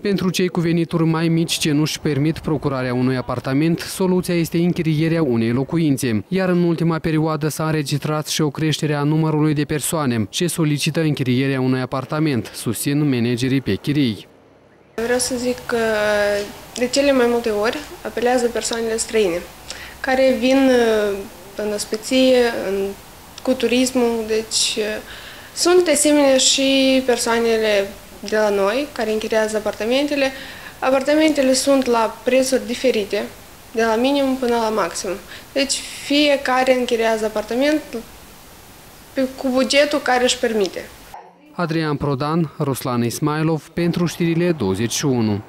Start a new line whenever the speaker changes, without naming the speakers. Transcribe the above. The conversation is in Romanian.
Pentru cei cu venituri mai mici ce nu-și permit procurarea unui apartament, soluția este închirierea unei locuințe. Iar în ultima perioadă s-a înregistrat și o creștere a numărului de persoane ce solicită închirierea unui apartament, susțin managerii pe chirii.
Vreau să zic că de cele mai multe ori apelează persoanele străine, care vin în ospăție, cu turismul, deci sunt de asemenea și persoanele de la noi care închiriază apartamentele. Apartamentele sunt la prețuri diferite, de la minim până la maxim. Deci fiecare închiriază apartament cu bugetul care își permite.
Adrian Prodan, Ruslan Ismailov pentru știrile 21.